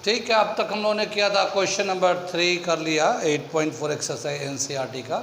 ठीक है, अब तक हम लोगों ने किया था क्वेश्चन नंबर 3 कर लिया 8.4 एक्सरसाइज एनसीईआरटी का।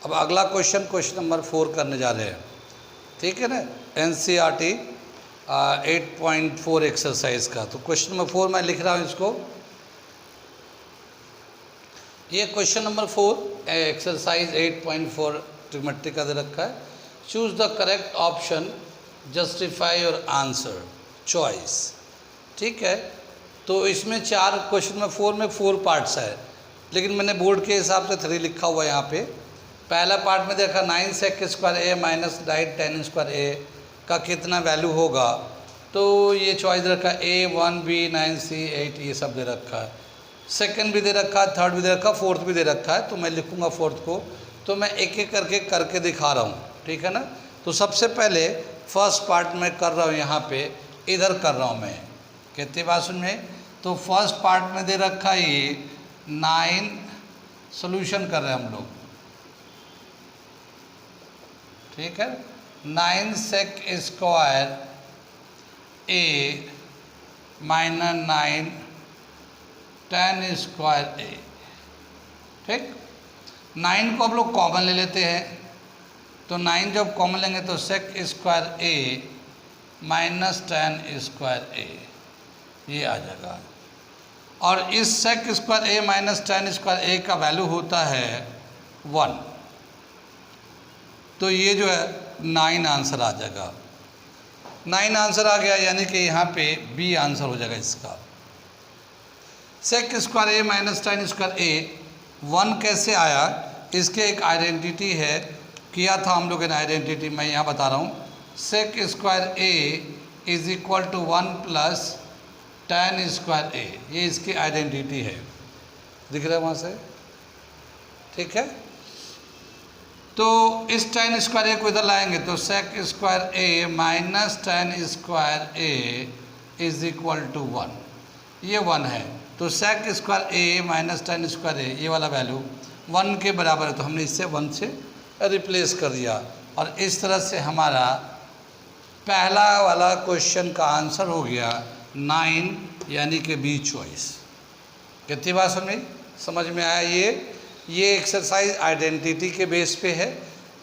अब अगला क्वेश्चन नंबर 4 करने जा रहे हैं। ठीक है ना, एनसीईआरटी 8.4 एक्सरसाइज का। तो क्वेश्चन नंबर 4 मैं लिख रहा हूँ इसको। ये क्वेश्चन नंबर 4 एक्सरसाइज 8.4 ट्रिग्नोमेट्री का दे रखा है। Choose the correct option, justify your answer, choice. ठीक है, तो इसमें 4 क्वेश्चन में 4 में 4 पार्ट्स है, लेकिन मैंने बोर्ड के हिसाब से 3 लिखा हुआ है यहाँ पे। पहला पार्ट में देखा 9 sec square A minus 9 tan square ए का कितना वैल्यू होगा, तो ये चॉइस रखा A 1 B 9 C 8 ये सब दे रखा है। सेकंड भी दे रखा है, थर्ड भी दे रखा है, फोर्थ भी दे रखा है। तो मैं लिखूँगा फोर्थ को, तो मैं एक एक करके दिखा रहा हूँ। ठीक है ना, तो सबसे पहले फर्स्ट पार्ट में कर रहा हूँ, यहाँ पे इधर कर रहा हूँ मैं। कितनी बात सुन में, तो फर्स्ट पार्ट में दे रखा है ये 9, सोल्यूशन कर रहे हैं हम लोग। ठीक है, 9 sec square A minus 9 tan square ए। ठीक, 9 को हम लोग कॉमन ले लेते हैं, तो 9 जब कॉमन लेंगे तो sec square A minus tan square A ये आ जाएगा। और इस sec square A minus tan square ए का वैल्यू होता है 1, तो ये जो है 9 आंसर आ जाएगा। 9 आंसर आ गया, यानी कि यहाँ पे बी आंसर हो जाएगा इसका। sec square A minus tan square ए 1 कैसे आया, इसके एक आइडेंटिटी है, किया था हम लोग ने आइडेंटिटी, मैं यहाँ बता रहा हूँ। sec square A is equal to 1 plus tan square A, ये इसकी आइडेंटिटी है, दिख रहा है वहाँ से। ठीक है, तो इस tan स्क्वायर ए को इधर लाएंगे तो sec square A minus tan square A is equal to 1, ये 1 है। तो sec square A minus tan square A ये वाला वैल्यू 1 के बराबर है, तो हमने इससे 1 से रिप्लेस कर दिया। और इस तरह से हमारा पहला वाला क्वेश्चन का आंसर हो गया 9, यानी कि बी चॉइस। कितनी बात समझ में आया। ये एक्सरसाइज आइडेंटिटी के बेस पे है,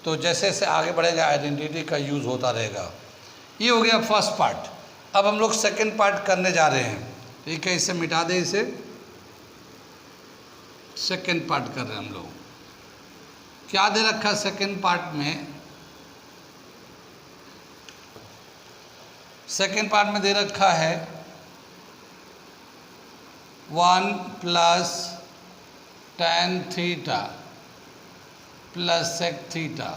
तो जैसे जैसे आगे बढ़ेगा आइडेंटिटी का यूज़ होता रहेगा। ये हो गया फर्स्ट पार्ट। अब हम लोग सेकंड पार्ट करने जा रहे हैं। ठीक है, इसे मिटा दें, इसे सेकंड पार्ट कर रहे हैं हम लोग। क्या दे रखा है सेकंड पार्ट में, सेकंड पार्ट में दे रखा है 1 plus tan theta plus sec theta,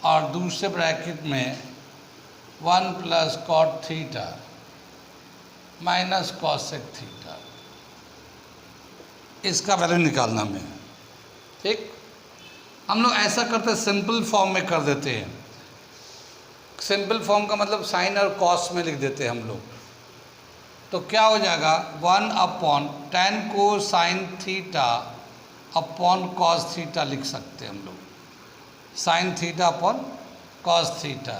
और दूसरे ब्रैकेट में 1 plus cot theta minus cos sec theta, इसका वैल्यू निकालना में। ठीक, हम लोग ऐसा करते हैं, सिंपल फॉर्म में कर देते हैं। सिंपल फॉर्म का मतलब साइन और कॉस में लिख देते हैं हम लोग। तो क्या हो जाएगा, 1 अपॉन tan को sine theta upon cos theta लिख सकते हैं हम लोग, sine theta upon cos theta.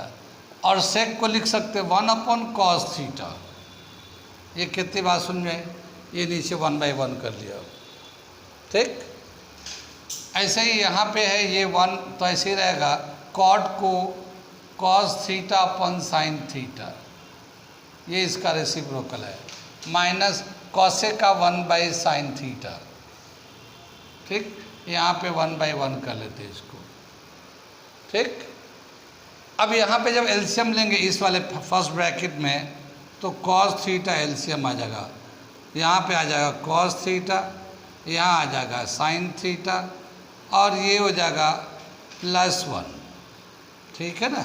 और सेक को लिख सकते हैं 1 अपॉन कॉस थीटा। ये कितनी बात सुन में, ये नीचे 1/1 कर लिया। ठीक, ऐसे ही यहाँ पे है ये 1, तो ऐसे ही रहेगा, कॉट को cos theta upon sine theta, ये इसका रेसिप्रोकल है, माइनस कॉसे का 1/sin थीटा। ठीक, यहाँ पे 1/1 कर लेते हैं इसको। ठीक, अब यहाँ पे जब एलसीएम लेंगे इस वाले फर्स्ट ब्रैकेट में, तो cos थीटा एलसीएम आ जाएगा, यहाँ पे आ जाएगा cos थीटा, यहाँ आ जाएगा sin थीटा, और ये हो जाएगा +1। ठीक है ना,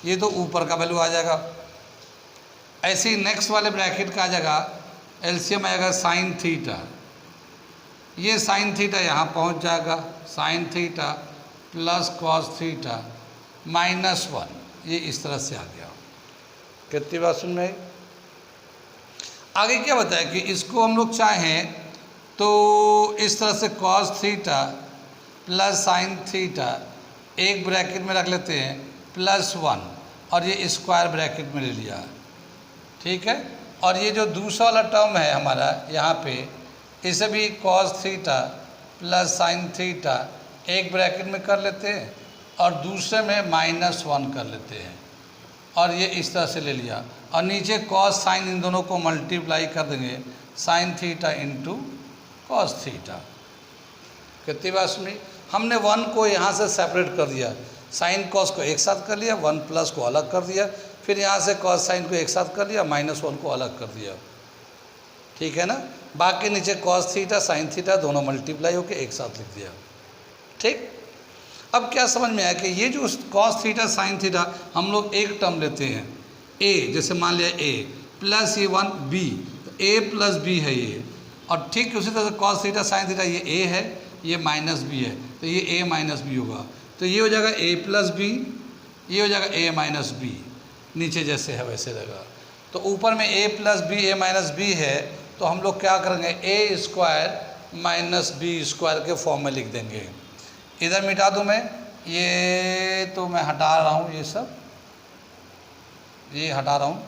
ये तो ऊपर का वैल्यू आ जाएगा। ऐसे ही नेक्स्ट वाले ब्रैकेट का आ जाएगा, एलसीएम आएगा साइन थीटा, ये साइन थीटा यहाँ पहुँच जाएगा, sine theta plus cos theta -1, ये इस तरह से आ गया। कितनी बात सुन में। आगे क्या बताया कि इसको हम लोग चाहें तो इस तरह से cos theta plus sine theta एक ब्रैकेट में रख लेते हैं +1, और ये स्क्वायर ब्रैकेट में ले लिया। ठीक है, और ये जो दूसरा वाला टर्म है हमारा यहाँ पे, इसे भी cos theta plus sine theta एक ब्रैकेट में कर लेते हैं और दूसरे में -1 कर लेते हैं, और ये इस तरह से ले लिया, और नीचे कॉस साइन इन दोनों को मल्टीप्लाई कर देंगे, sine theta into cos theta. कितनी बात सुनी? हमने 1 को यहाँ से सेपरेट कर दिया, साइन कॉस को एक साथ कर लिया, 1 प्लस को अलग कर दिया, फिर यहाँ से कॉस साइन को एक साथ कर लिया, -1 को अलग कर दिया। ठीक है ना? बाकी नीचे कॉस थीटा साइन थीटा दोनों मल्टीप्लाई होकर एक साथ लिख दिया। ठीक, अब क्या समझ में आया कि ये जो कॉस थीटा साइन थीटा हम लोग एक टर्म लेते हैं a, जैसे मान लिया a प्लस ये 1 b, तो a प्लस b है ये, और ठीक उसी तरह से कॉस थीटा साइन थीटा ये a है, ये माइनस b है, तो ये a माइनस b होगा, तो ये हो जाएगा a प्लस b, ये हो जाएगा a माइनस b, नीचे जैसे है वैसे रहेगा। तो ऊपर में a plus b a minus b है, तो हम लोग क्या करेंगे, a square minus b square के फॉर्म में लिख देंगे। इधर मिटा दूँ मैं, ये तो मैं हटा रहा हूँ, ये सब ये हटा रहा हूँ,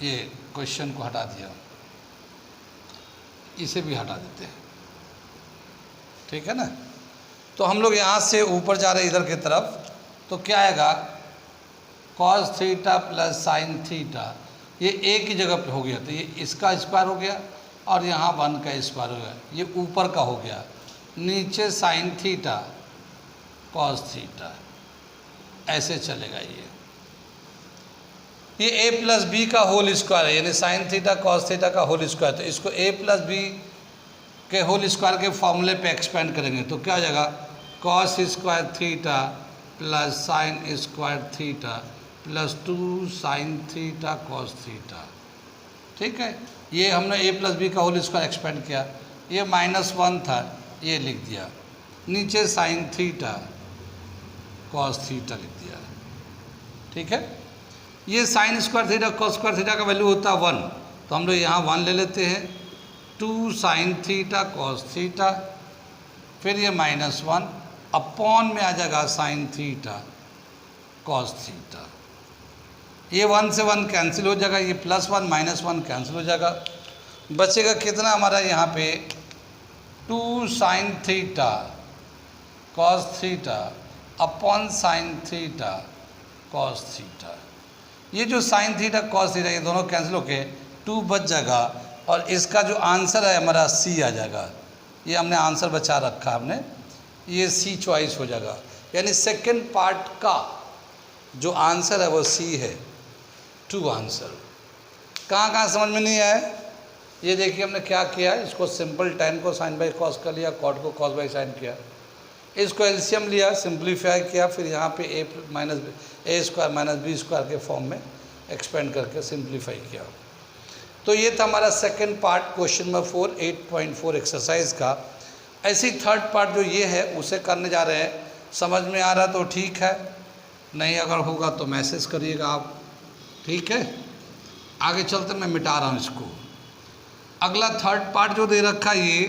ये क्वेश्चन को हटा दिया, इसे भी हटा देते हैं। ठीक है ना? तो हम लोग यहाँ से ऊपर जा रहे हैं इधर की तरफ, तो क्या आएगा, cos theta plus sine theta, ये एक ही जगह पे हो गया, तो ये इसका स्क्वायर हो गया और यहाँ 1 का स्क्वायर हो गया, ये ऊपर का हो गया, नीचे साइन थीटा कॉस थीटा, ऐसे चलेगा। ये a प्लस बी का होल स्क्वायर है, यानी साइन थीटा कॉस थीटा का होल स्क्वायर, तो इसको a प्लस बी के होल स्क्वायर के फॉर्मूले पे एक्सपेंड करेंगे, तो क्या हो जाएगा, cos square theta plus sine square theta plus 2 sine theta cos theta. ठीक है, ये हमने a प्लस बी का होल स्क्वायर एक्सपेंड किया, ये -1 था, ये लिख दिया, नीचे साइन थीटा कॉस थीटा लिख दिया। ठीक है, ये sine square theta cos square theta का वैल्यू होता है 1, तो हम लोग यहाँ 1 ले लेते हैं, 2 साइन थीटा कॉस थीटा, फिर ये -1 अपॉन में आ जाएगा साइन थीटा कॉस थीटा, ये 1 से 1 कैंसिल हो जाएगा, ये +1 -1 कैंसिल हो जाएगा, बचेगा कितना हमारा यहाँ पे, 2 sine theta cos theta upon sine theta cos theta. ये जो साइन थीटा कॉस थीटा ये दोनों कैंसिल होके 2 बच जाएगा, और इसका जो आंसर है हमारा C आ जाएगा। ये हमने आंसर बचा रखा हमने, ये C चॉइस हो जाएगा, यानी सेकंड पार्ट का जो आंसर है वो C है, 2 आंसर। कहाँ कहाँ समझ में नहीं आया? ये देखिए हमने क्या किया, इसको सिंपल tan को साइन बाई कॉस कर लिया, कॉट को कॉस बाई साइन किया, इसको एलसीएम लिया, सिंप्लीफाई किया, फिर यहाँ पे a square minus B square के फॉर्म में एक्सपेंड करके सिंप्लीफाई किया। तो ये था हमारा second part question number 4 8.4 exercise का। ऐसी थर्ड पार्ट जो ये है उसे करने जा रहे हैं। समझ में आ रहा तो ठीक है, नहीं अगर होगा तो मैसेज करिएगा आप। ठीक है, आगे चलते मैं मिटा रहा हूँ इसको। अगला थर्ड पार्ट जो दे रखा ये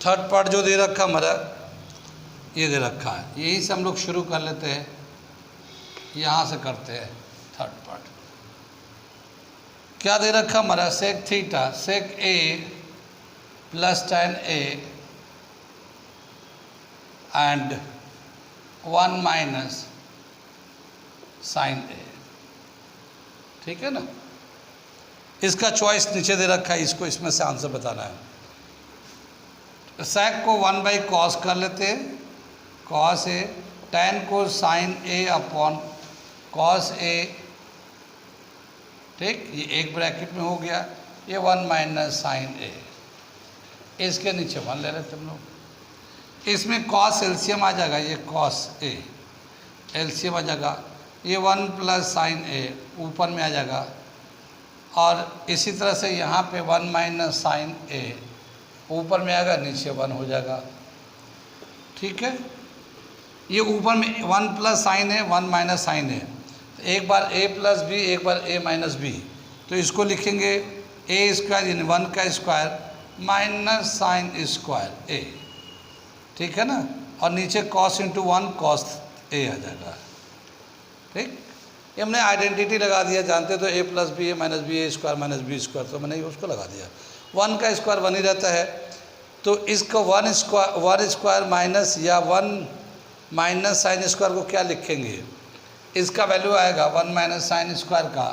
थर्ड पार्ट जो दे रखा हमारा ये दे रखा है, यहीं से हम लोग शुरू कर लेते हैं, यहाँ से करते हैं थर्ड पार्ट। क्या दे रखा हमारा, sec theta sec A plus tan a and 1 minus sine A. ठीक है ना, इसका चॉइस नीचे दे रखा है, इसको इसमें से आंसर बताना है। सेक को 1 बाई कॉस कर लेते हैं, कॉस ए, tan को साइन ए अपॉन कॉस ए। ठीक, ये एक ब्रैकेट में हो गया, ये 1 माइनस साइन ए, इसके नीचे 1 ले लेते हम लोग। इसमें कॉस एलसीएम आ जाएगा, ये कॉस ए एलसीएम आ जाएगा, ये 1 प्लस साइन ए ऊपर में आ जाएगा, और इसी तरह से यहाँ पे 1 माइनस साइन ए ऊपर में आएगा, नीचे 1 हो जाएगा। ठीक है, ये ऊपर में 1 प्लस साइन है 1 माइनस साइन है, तो एक बार a प्लस बी एक बार a माइनस बी, तो इसको लिखेंगे a स्क्वायर यानी 1 का square minus sine square a। ठीक है ना, और नीचे कॉस इंटू 1 कॉस ए आ जाएगा। ठीक, ये हमने आइडेंटिटी लगा दिया, जानते तो a plus B A minus B A square minus B square, तो मैंने उसको लगा दिया। 1 का स्क्वायर 1 ही रहता है, तो इसको 1 स्क्वायर माइनस या 1 माइनस साइन स्क्वायर को क्या लिखेंगे, इसका वैल्यू आएगा 1 माइनस साइन स्क्वायर का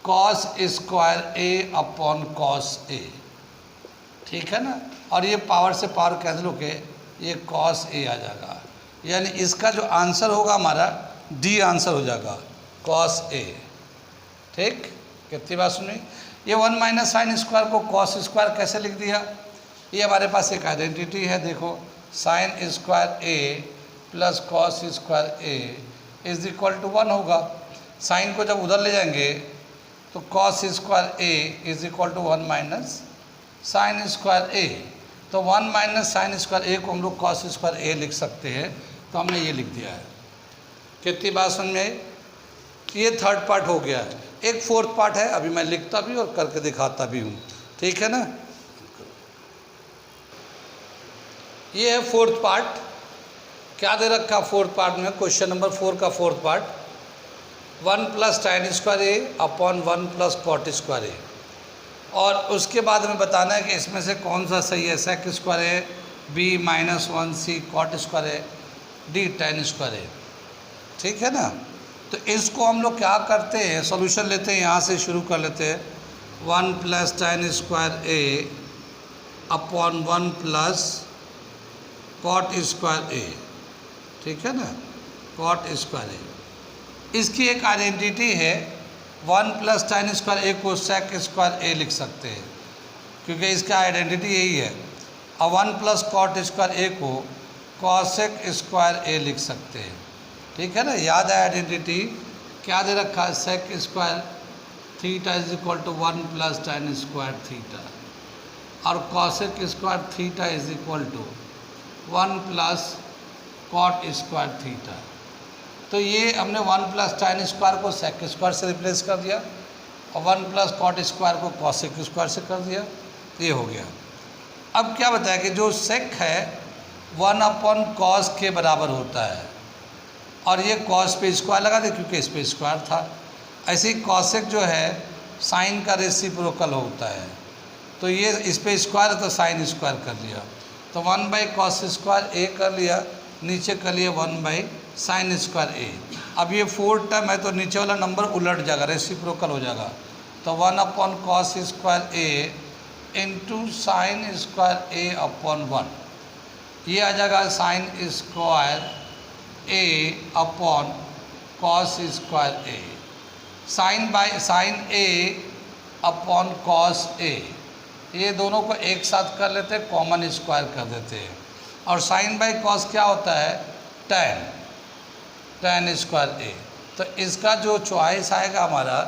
cos square A upon cos ए। ठीक है ना, और ये पावर से पावर कैंसिल होके ये कॉस ए आ जाएगा, यानी इसका जो आंसर होगा हमारा डी आंसर हो जाएगा, कॉस ए। ठीक, कितनी बात सुनी। ये 1 माइनस साइन स्क्वायर को कॉस स्क्वायर कैसे लिख दिया, ये हमारे पास एक आइडेंटिटी है, देखो sine square A plus cos square A is equal to 1 होगा। साइन को जब उधर ले जाएंगे तो cos square A is equal to 1 minus sine square A, तो 1 माइनस साइन स्क्वायर ए को हम लोग कॉस स्क्वायर ए लिख सकते हैं, तो हमने ये लिख दिया है। कितनी बात समझ में आई। ये थर्ड पार्ट हो गया है, एक फोर्थ पार्ट है, अभी मैं लिखता भी और करके दिखाता भी हूँ। ठीक है ना, ये है फोर्थ पार्ट। क्या दे रखा फोर्थ पार्ट में, क्वेश्चन नंबर 4 का fourth part, 1 plus tan square A upon 1 plus cot square A, और उसके बाद हमें बताना है कि इसमें से कौन सा सही है, सेक स्क्वायर ए, बी माइनस 1 सी कॉट स्क्वायर ए, डी tan स्क्वायर ए। ठीक है ना, तो इसको हम लोग क्या करते हैं, सॉल्यूशन लेते हैं, यहाँ से शुरू कर लेते हैं। 1 plus tan square A upon 1 plus cot square ए। ठीक है ना, कॉट स्क्वायर ए, इसकी एक आइडेंटिटी है, 1 प्लस tan स्क्वायर ए को सेक स्क्वायर ए लिख सकते हैं, क्योंकि इसका आइडेंटिटी यही है। और 1 प्लस कॉट स्क्वायर ए को कॉसेक स्क्वायर ए लिख सकते हैं। ठीक है ना, याद है आइडेंटिटी क्या दे रखा है, sec square theta is equal to 1 plus tan square theta, और cosec square theta is equal to 1 plus cot square theta. तो ये हमने 1 प्लस tan स्क्वायर को सेक स्क्वायर से रिप्लेस कर दिया, और 1 प्लस कॉट स्क्वायर को कॉसेक स्क्वायर से कर दिया, ये हो गया। अब क्या बताया कि जो सेक है 1 अपॉन कॉस के बराबर होता है, और ये कॉस पे स्क्वायर लगा दे क्योंकि इस पे स्क्वायर था। ऐसे ही कॉसेक जो है साइन का रेसिप्रोकल होता है, तो ये इस पे स्क्वायर है तो साइन स्क्वायर कर लिया, तो 1 बाई कॉस स्क्वायर ए कर लिया, नीचे कर लिया 1 बाई साइन स्क्वायर ए। अब ये 4 टर्म है तो नीचे वाला नंबर उलट जाएगा, रेसिप्रोकल हो जाएगा, तो 1 upon cos square A into sine square A upon 1, ये आ जाएगा sine square A upon cos square A. Sine by sine A upon cos A, ये दोनों को एक साथ कर लेते हैं, कॉमन स्क्वायर कर देते हैं, और साइन बाई कॉस क्या होता है, tan स्क्वायर ए। तो इसका जो चॉइस आएगा हमारा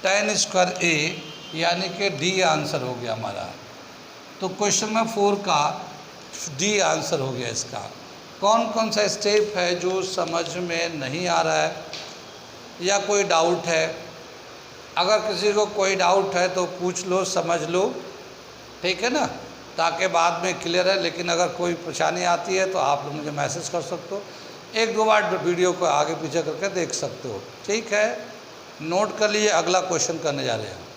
tan स्क्वायर ए, यानी कि डी आंसर हो गया हमारा। तो क्वेश्चन नंबर 4 का डी आंसर हो गया इसका। कौन कौन सा स्टेप है जो समझ में नहीं आ रहा है या कोई डाउट है, अगर किसी को कोई डाउट है तो पूछ लो, समझ लो, ठीक है ना, ताकि बाद में क्लियर है। लेकिन अगर कोई परेशानी आती है तो आप लोग मुझे मैसेज कर सकते हो, 1-2 बार वीडियो को आगे पीछे करके देख सकते हो। ठीक है, नोट कर लिए, अगला क्वेश्चन करने जा रहे हैं।